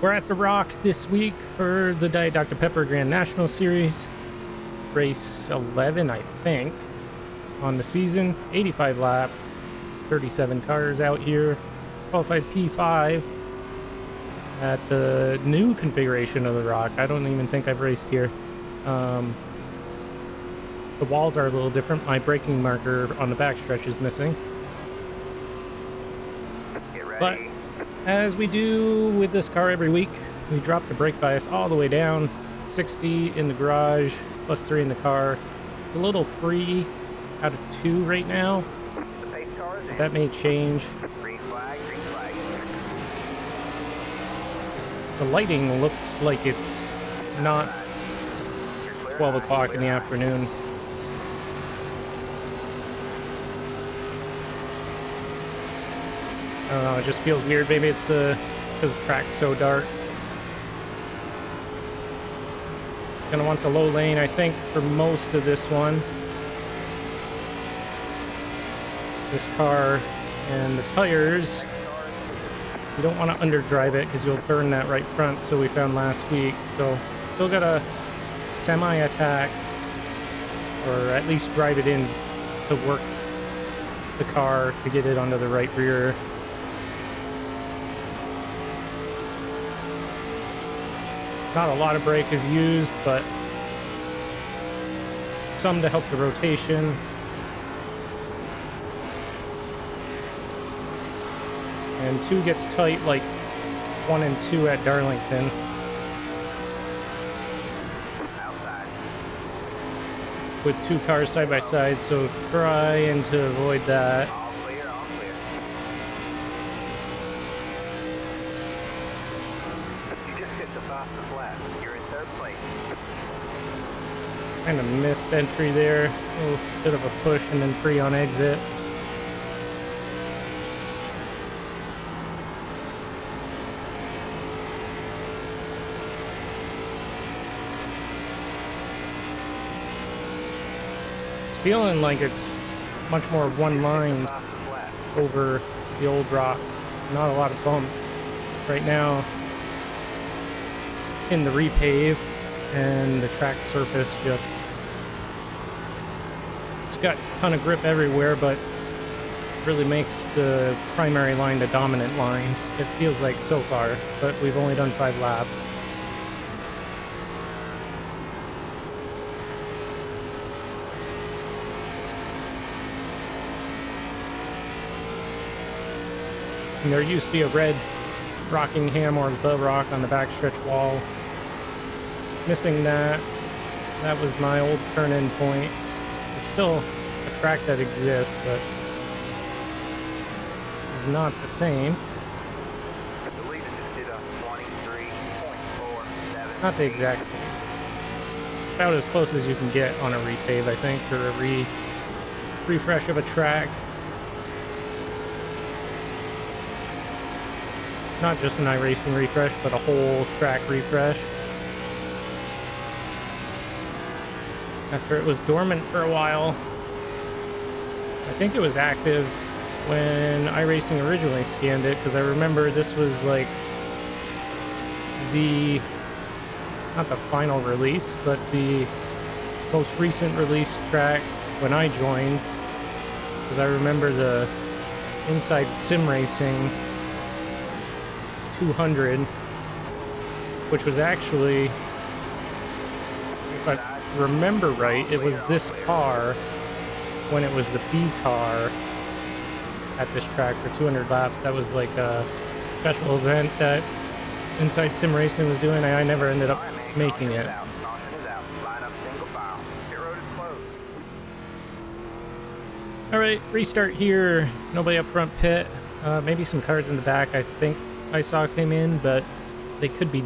We're at the Rock this week for the Diet Dr. Pepper Grand National Series. Race 11, I think, on the season. 85 laps, 37 cars out here. Qualified P5 at the new configuration of the Rock. I don't even think I've raced here. The walls are a little different. My braking marker on the backstretch is missing. But as we do with this car every week, we drop the brake bias all the way down. 60 in the garage, plus 3 in the car. It's a little free out of 2 right now. But that may change. Green flag, green flag. The lighting looks like it's not 12 o'clock in the afternoon. I don't know, it just feels weird. Maybe it's because the track's so dark. Gonna want the low lane, I think, for most of this one. This car and the tires, you don't want to underdrive it because you'll burn that right front, so we found last week. So still got a semi-attack, or at least drive it in to work the car to get it onto the right rear. Not a lot of brake is used, but some to help the rotation. And 2 gets tight like 1 and 2 at Darlington. Outside. With 2 cars side by side, so trying to avoid that. All clear, all clear. You just hit the fastest lap. You're in third place. Kind of missed entry there. A little bit of a push and then free on exit. It's feeling like it's much more one-lined Fastest lap. over the old Rock. Not a lot of bumps right now in the repave, and the track surface just, it's got a ton of grip everywhere, but really makes the primary line the dominant line, it feels like so far, but we've only done 5 laps. And there used to be a red Rockingham or the Rock on the backstretch wall. Missing that. That was my old turn-in point. It's still a track that exists, but is not the same. I believe it just did a 23.47. Not the exact same. About as close as you can get on a repave, I think, or a refresh of a track. Not just an iRacing refresh, but a whole track refresh. After it was dormant for a while. I think it was active when iRacing originally scanned it, because I remember this was like the, not the final release, but the most recent release track when I joined, because I remember the Inside Sim Racing 200, which was actually, if I remember right, it was this car when it was the B car at this track for 200 laps. That was like a special event that Inside Sim Racing was doing, and I never ended up making it. Alright, restart here. Nobody up front pit. Maybe some cars in the back I think I saw came in, but they could be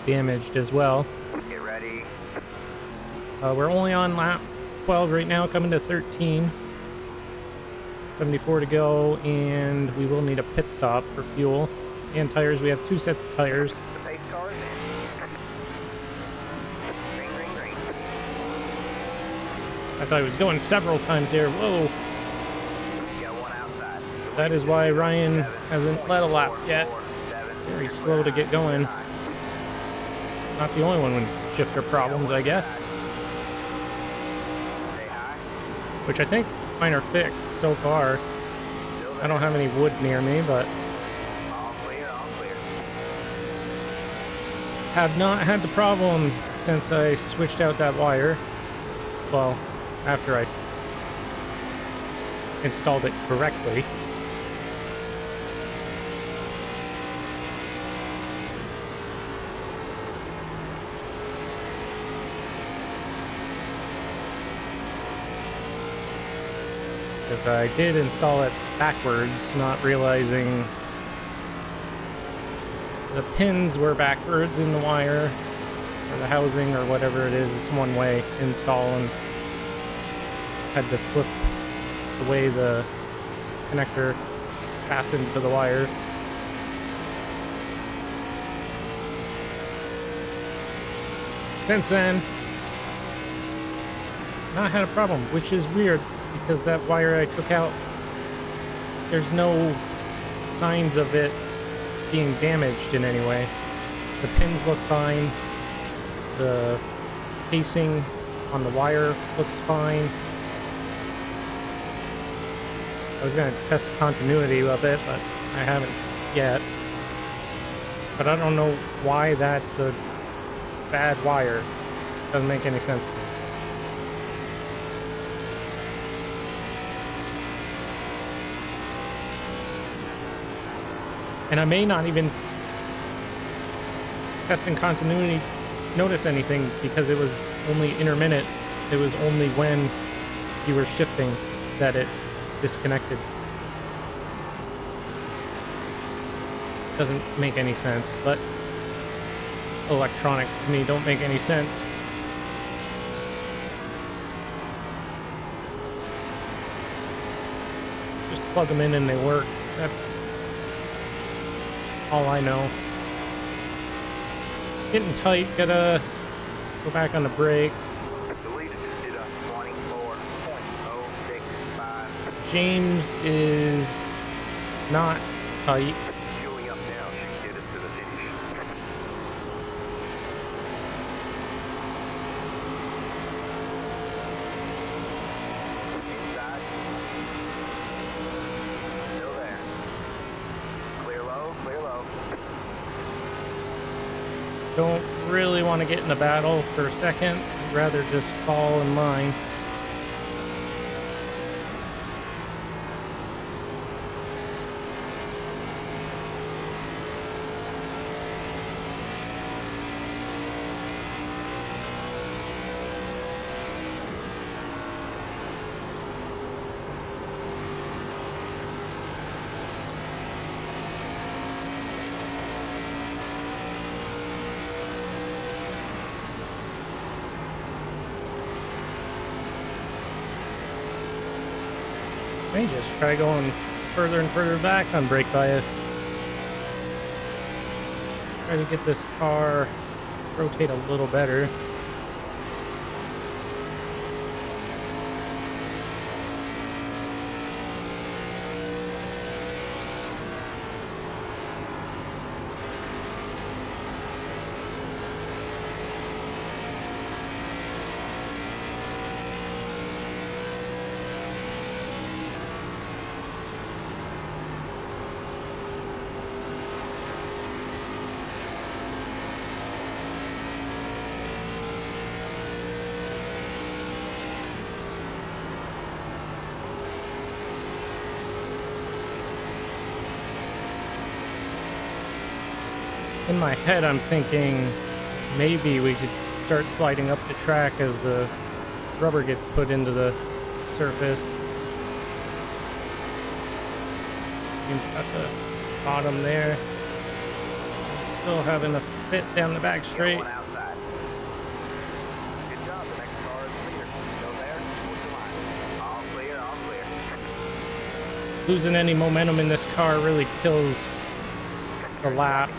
damaged as well. Get ready. We're only on lap 12 right now, coming to 13. 74 to go, and we will need a pit stop for fuel and tires. We have 2 sets of tires. The pace car is in. Green, green, green. I thought he was going several times there. Whoa. Got one outside. That is why Ryan hasn't led a lap yet. very slow to get going. Not the only one with shifter problems, I guess. Stay high. Which I think mine are fixed so far. Still there. I don't have any wood near me, but All clear, all clear. have not had the problem since I switched out that wire. Well, after I installed it correctly. Because I did install it backwards, not realizing the pins were backwards in the wire, or the housing, or whatever it is. It's one way install, and had to flip the way the connector fastened to the wire. Since then, not had a problem, which is weird because that wire I took out, there's no signs of it being damaged in any way. The pins look fine. The casing on the wire looks fine. I was going to test continuity of it, but I haven't yet. But I don't know why that's a bad wire. Doesn't make any sense to me. And I may not even, testing continuity, notice anything because it was only intermittent. It was only when you were shifting that it disconnected. Doesn't make any sense, but electronics to me don't make any sense. Just plug them in and they work. That's all I know. Getting tight, gotta go back on the brakes. Deleted did a 24.065. James is not tight. Fueling up now should get us to the finish. Inside. Still there. Clear low, clear low. Don't really want to get in a battle for a second. I'd rather just fall in line. May just try going further and further back on brake bias. Try to get this car rotate a little better. In my head, I'm thinking maybe we could start sliding up the track as the rubber gets put into the surface. James got the bottom there. Still having a fit down the back straight. One outside. Good job, the next car is clear. Still there, towards the line. All clear, all clear. Losing any momentum in this car really kills the lap.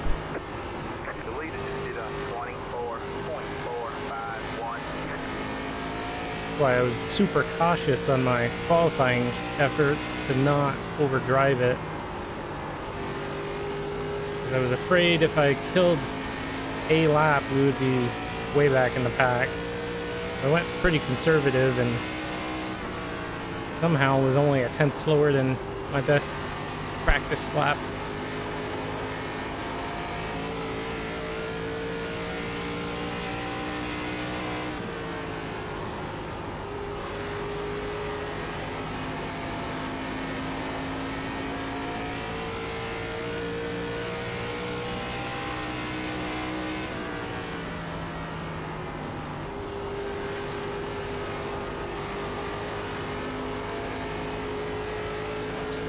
Deleted did a 24.451. Why I was super cautious on my qualifying efforts to not overdrive it. Because because I was afraid if I killed a lap, we would be way back in the pack. I went pretty conservative and somehow was only a tenth slower than my best practice lap.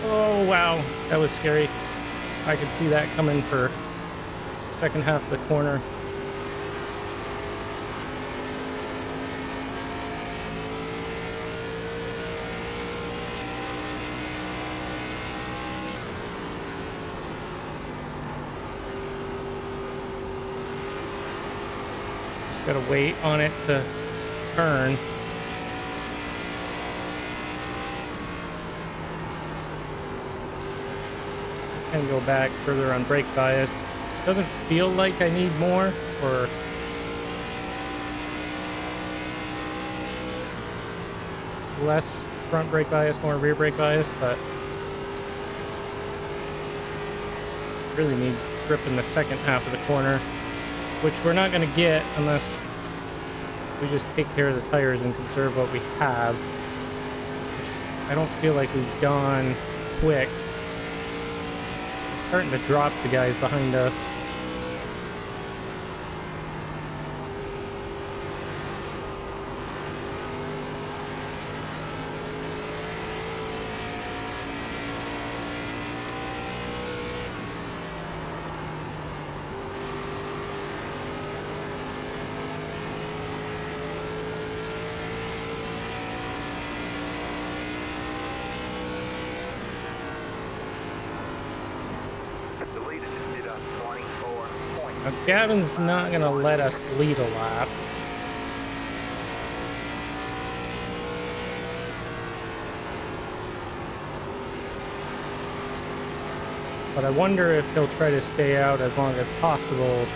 Oh, wow. That was scary. I could see that coming for the second half of the corner. Just gotta wait on it to turn. And go back further on brake bias. Doesn't feel like I need more or less front brake bias, more rear brake bias, but really need grip in the second half of the corner, which we're not going to get unless we just take care of the tires and conserve what we have. I don't feel like we've gone quick. Starting to drop the guys behind us. Now, Gavin's not going to let us lead a lap. But I wonder if he'll try to stay out as long as possible,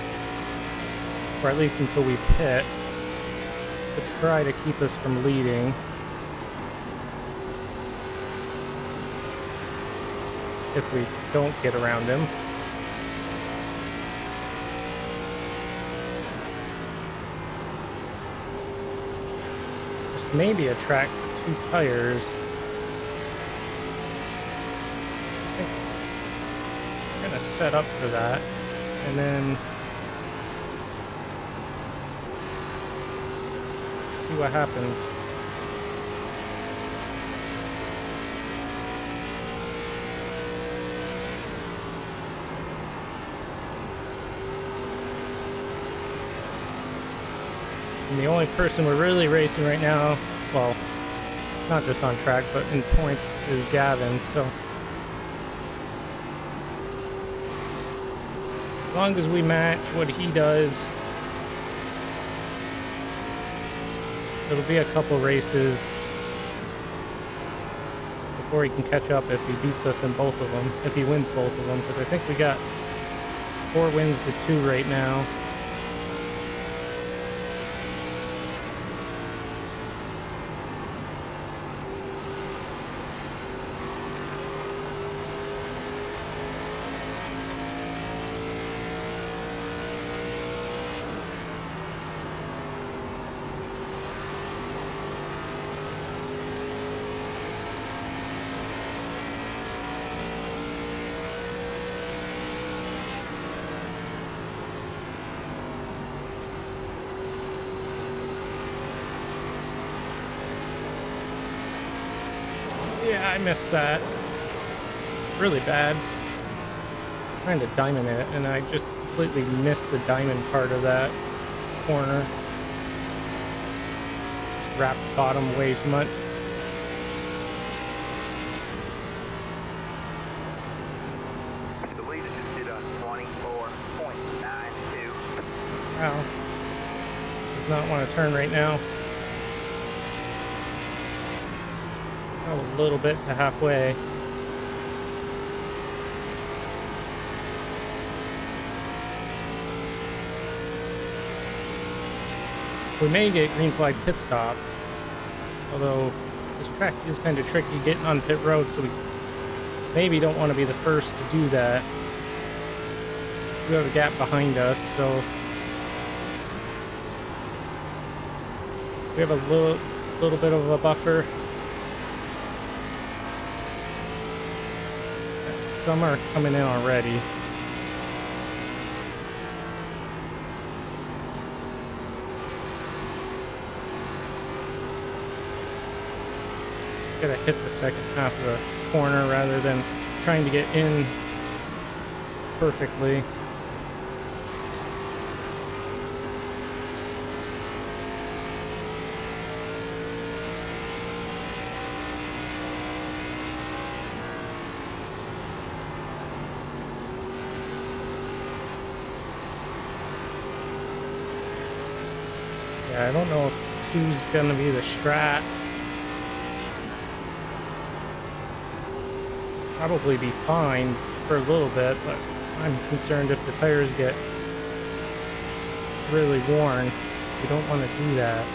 or at least until we pit, to try to keep us from leading. If we don't get around him. Maybe a track for 2 tires. I think we're gonna set up for that, and then see what happens. And the only person we're really racing right now, well, not just on track, but in points, is Gavin, so as long as we match what he does, it'll be a couple races before he can catch up if he beats us in both of them, if he wins both of them, because I think we got 4 wins to 2 right now. Yeah, I missed that. Really bad. Trying to diamond it, and I just completely missed the diamond part of that corner. Just wrapped bottom way too much. The leader just did a 24.92. Wow. Does not want to turn right now. A little bit to halfway. We may get green flag pit stops, although this track is kind of tricky getting on pit road, so we maybe don't want to be the first to do that. We have a gap behind us, so we have a little bit of a buffer. Some are coming in already. Just gotta hit the second half of the corner rather than trying to get in perfectly. I don't know if 2's gonna be the strat. Probably be fine for a little bit, but I'm concerned if the tires get really worn. We don't want to do that.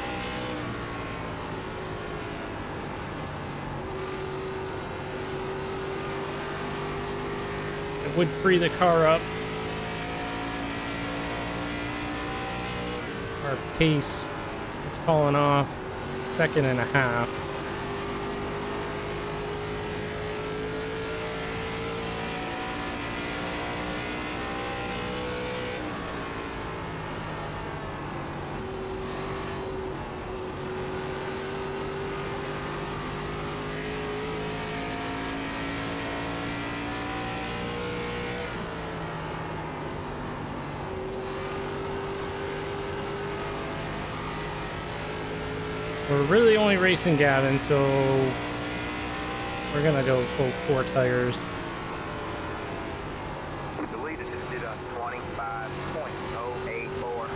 It would free the car up. Our pace is falling off, 2.5 seconds. We're really only racing Gavin, so we're gonna go full 4 tires. The leader just did a 25.084.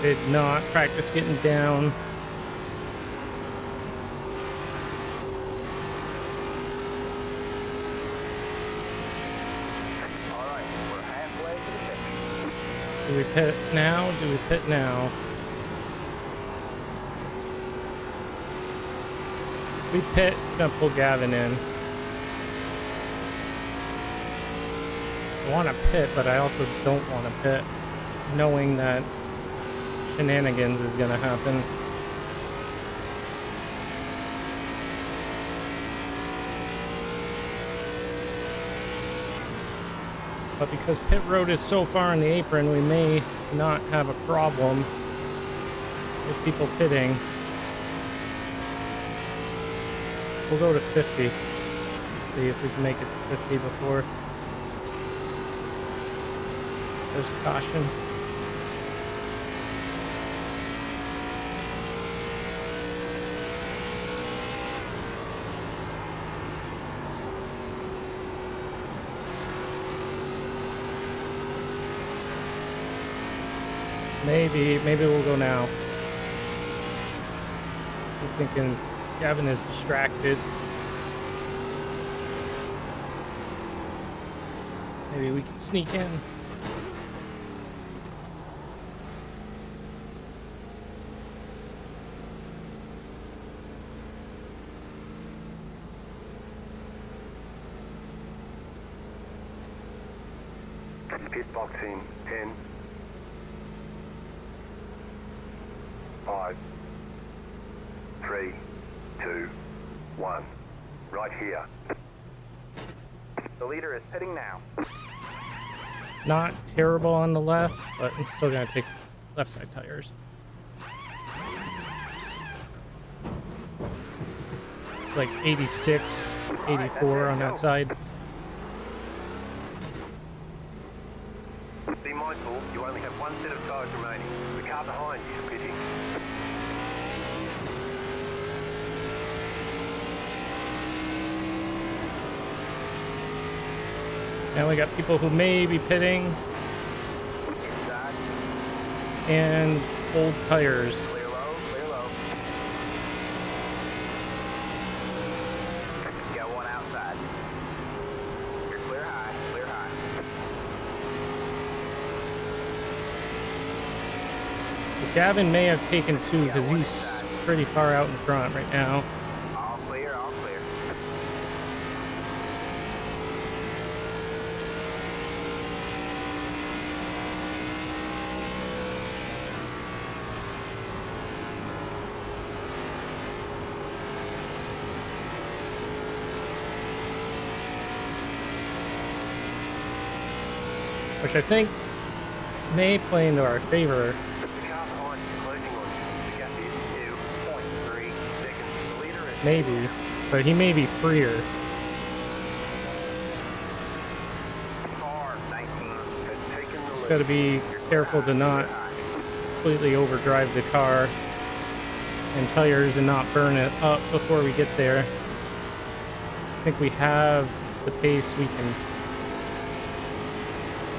Did not practice getting down. All right, we're halfway to the finish. Do we pit now? Do we pit now? If we pit, it's gonna pull Gavin in. I want to pit, but I also don't want to pit, knowing that shenanigans is gonna happen. But because pit road is so far on the apron, we may not have a problem with people pitting. We'll go to 50. Let's see if we can make it to 50 before there's a caution. Maybe we'll go now. I'm thinking Gavin is distracted. Maybe we can sneak in. Pit box in 10, 5, 3, 2, 1. Right here. The leader is pitting now. Not terrible on the left, but I'm still gonna take left side tires. It's like 86, 84 on that side. Be mindful, you only have one set of tires remaining. The car behind you is pitting. Now we got people who may be pitting Inside. and old tires. Clear low, clear low. Got one outside. You're clear high, clear high. So Gavin may have taken two because he's pretty far out in front right now. All clear, all clear. Which I think may play into our favor. The cop on closing on Spaghetti 2.3 seconds. The leader is Maybe. But he may be freer. car 19 has taken the Just lead. got to be careful to not completely overdrive the car and tires and not burn it up before we get there. I think we have the pace we can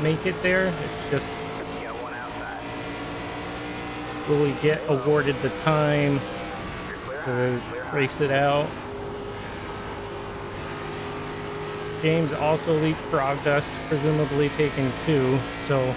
make it there. It's just, Got one outside. will we get awarded the time You're clear to high, clear high. race it out? James also leapfrogged us, presumably taking two, so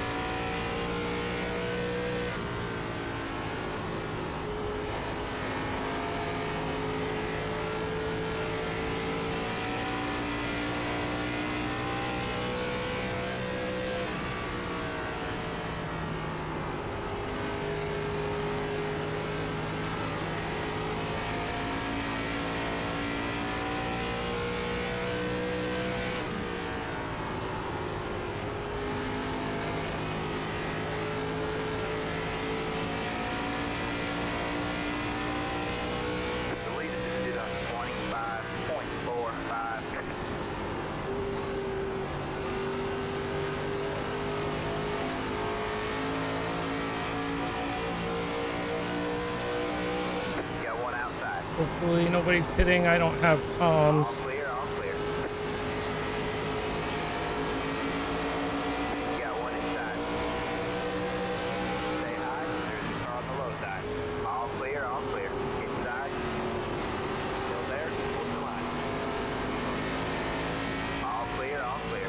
The lead is at 25.45. Got one outside. hopefully nobody's pitting. I don't have All comms. clear, all clear. Got one inside. Stay high. There's a car on the low side. All clear, all clear. Inside. Still there. Hold the line. All clear, all clear.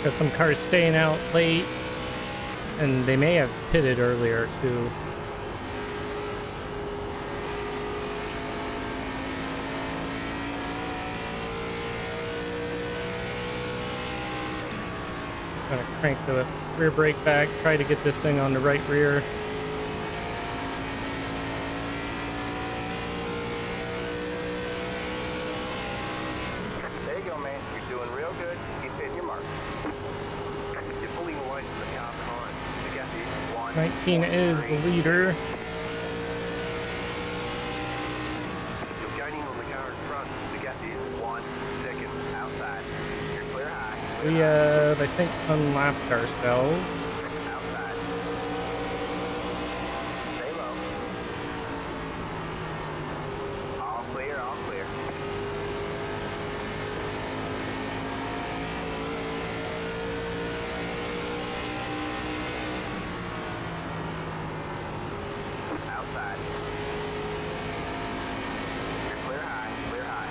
Got some cars staying out late, and they may have pitted earlier too. Just gonna crank the rear brake back, try to get this thing on the right rear. There you go, man. You're doing real good. Keep hitting your mark. You're pulling away from the car behind. You got this. 19 is the leader. You're gaining on the car in front. You got this. 1 second outside. You're clear high. Clear We high. have, I think, unlapped ourselves. Outside. Stay low. All clear, all clear. Outside. You're clear high, clear high.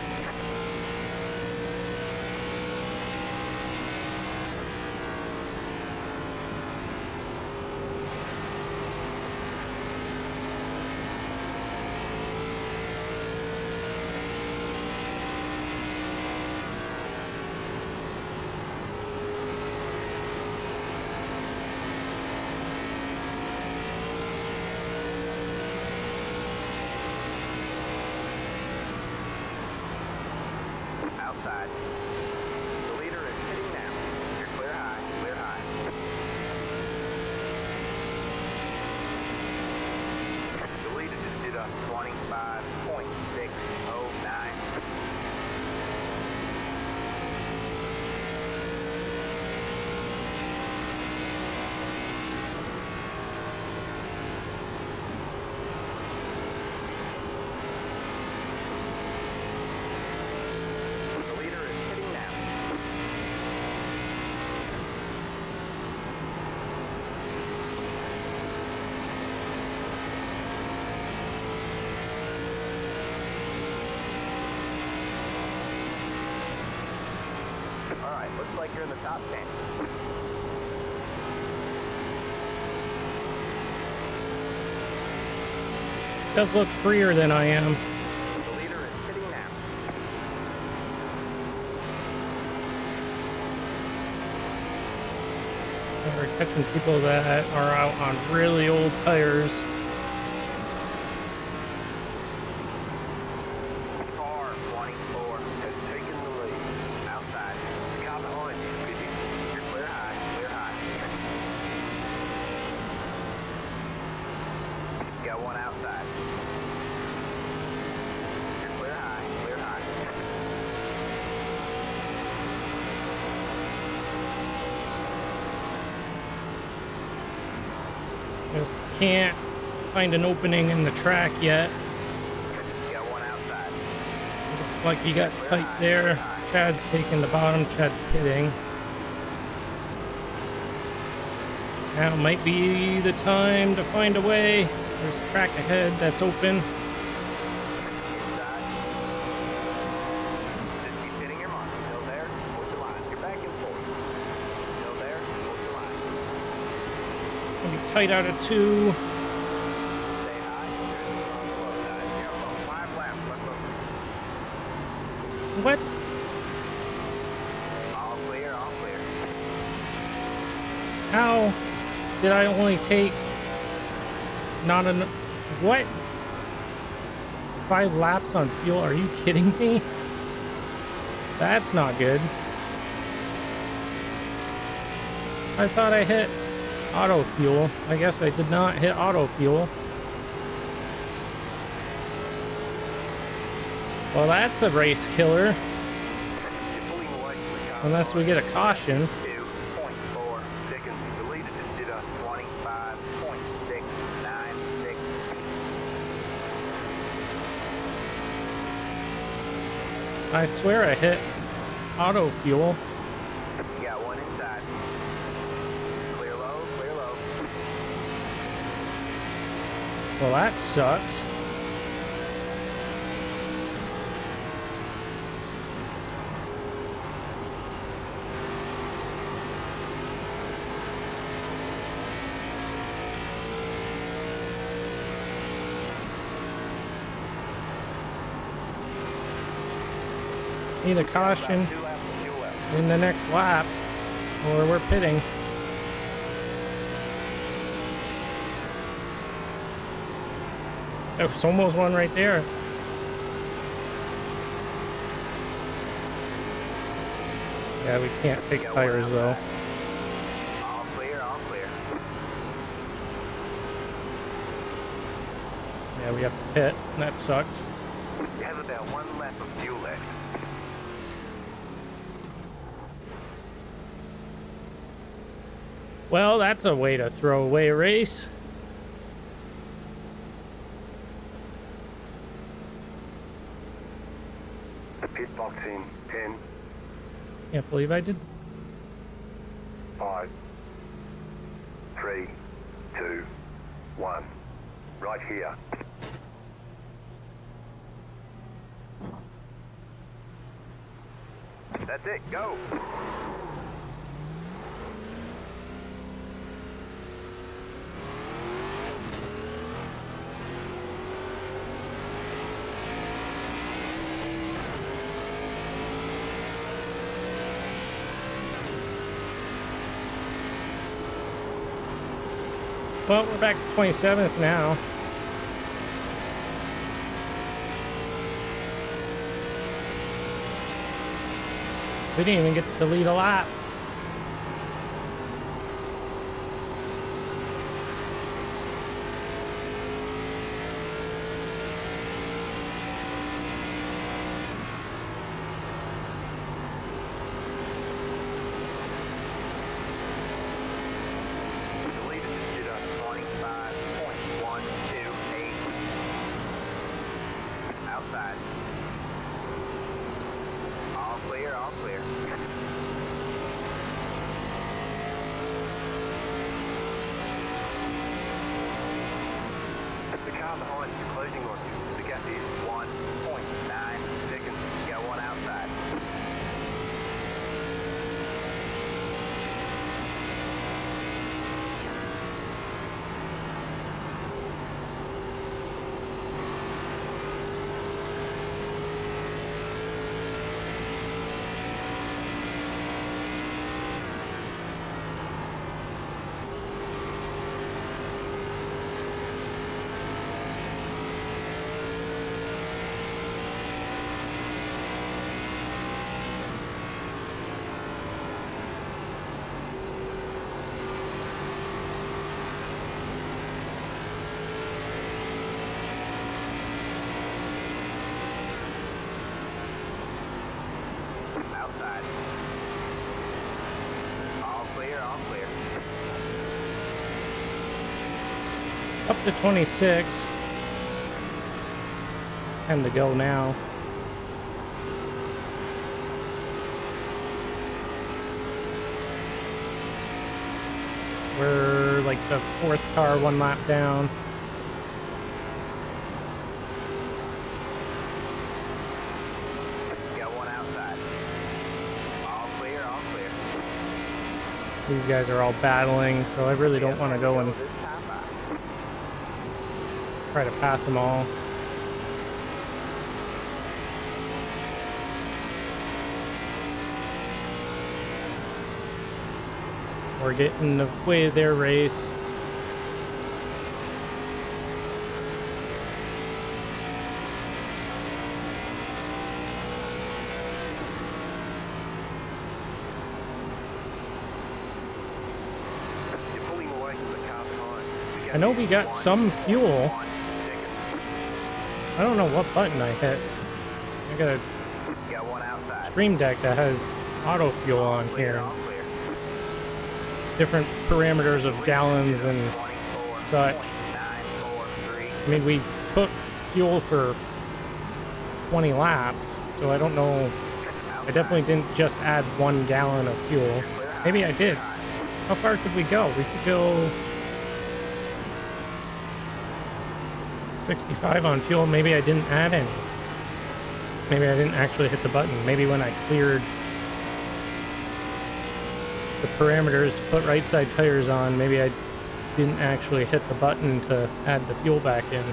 Outside. The leader is hitting now. You're clear high, clear high. The leader just did a 25.609. like you're in the top 10. Does look freer than I am. The leader is hitting now. We're catching people that are out on really old tires. Car 24 has taken the lead. Outside. The car behind you. You're clear high, clear high. Got one outside. You're clear high, clear high. Just can't find an opening in the track yet. Got one outside. Looks like he got tight there. Chad's taking the bottom. Chad's pitting. Now might be the time to find a way. There's a track ahead that's open. Inside. Just keep hitting your mark. Still there? Hold the line. You're back and forth. Still there? Hold the line. Gonna be tight out of 2. Stay high. There's the on the low side. Careful. 5 laps. Let's go. What? All clear, all clear. How did I only take not an what? 5 laps on fuel? Are you kidding me? That's not good. I thought I hit auto fuel. I guess I did not hit auto fuel. Well, that's a race killer. You're pulling away from the car. Unless we get a caution. 2.4 seconds. The leader just did a 25.696. I swear I hit auto fuel. You got one inside. Clear low, clear low. Well, that sucks. Need a caution 2 laps of fuel left. in the next lap, or we're pitting. There's almost one right there. Yeah, we can't take Got one tires though. outside. All clear, all clear. Yeah, we have to pit, and that sucks. You have about 1 lap of fuel left. Well, that's a way to throw away a race. Pit box in 10, Can't believe I did. 5, 3, 2, 1. Right here. That's it, go! Well, we're back to 27th now. We didn't even get to lead a lap. The leader just did a 25.128. Outside. All clear, all clear. The car behind is closing on you. The gap is 1.9 seconds. You got one outside. outside. All clear, all clear. Up to 26. 10 to go now. We're like the 4th car, 1 lap down. Got one outside. All clear, all clear. These guys are all battling, so I really don't want to go and This time by. try to pass them all. We're getting in the way of their race. You're pulling away from the car behind. I know we got some fuel. I don't know what button I hit. I got a Got one outside. Stream Deck that has auto fuel on Clear, here. all clear. Different parameters of gallons and 24, such. 943. I mean, we took fuel for 20 laps, so I don't know. I definitely didn't just add 1 gallon of fuel. Maybe I did. How far could we go? We could go 65 on fuel. Maybe I didn't add any. Maybe I didn't actually hit the button. Maybe when I cleared the parameters to put right side tires on, maybe I didn't actually hit the button to add the fuel back in.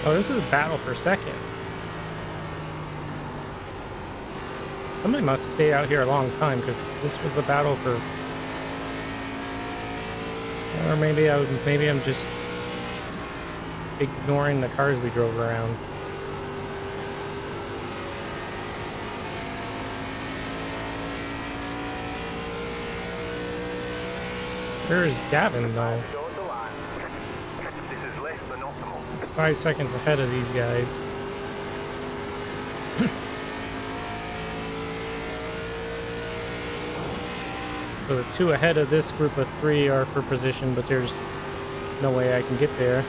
Oh, this is a battle for second. Somebody must stay out here a long time, because this was a battle for... Or maybe I'm just ignoring the cars we drove around. Where is Gavin, though? Go the line. This is less than optimal. He's 5 seconds ahead of these guys. So the 2 ahead of this group of 3 are for position, but there's no way I can get there.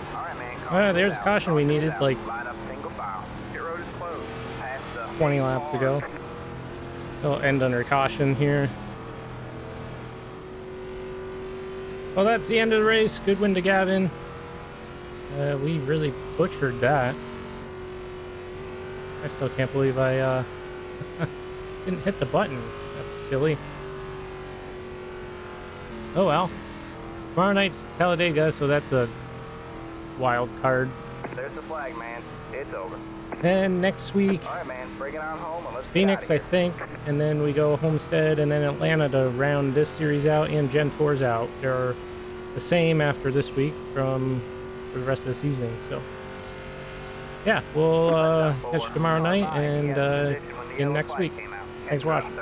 All right, man. There's a caution we needed like Line up single file. Your road is closed. Past the 20 laps ago. It'll end under caution here. Well, that's the end of the race. Good win to Gavin. We really butchered that. I still can't believe I didn't hit the button. That's silly. Oh well. Tomorrow night's Talladega, so that's a wild card. There's the flag, man. It's over. And next week, All right, man. Bring it on home and let's Phoenix, I get think, and then we go Homestead and then Atlanta to round this series out and Gen 4's out. They're the same after this week for the rest of the season. So, yeah, we'll catch you tomorrow night and again next week. Thanks for watching.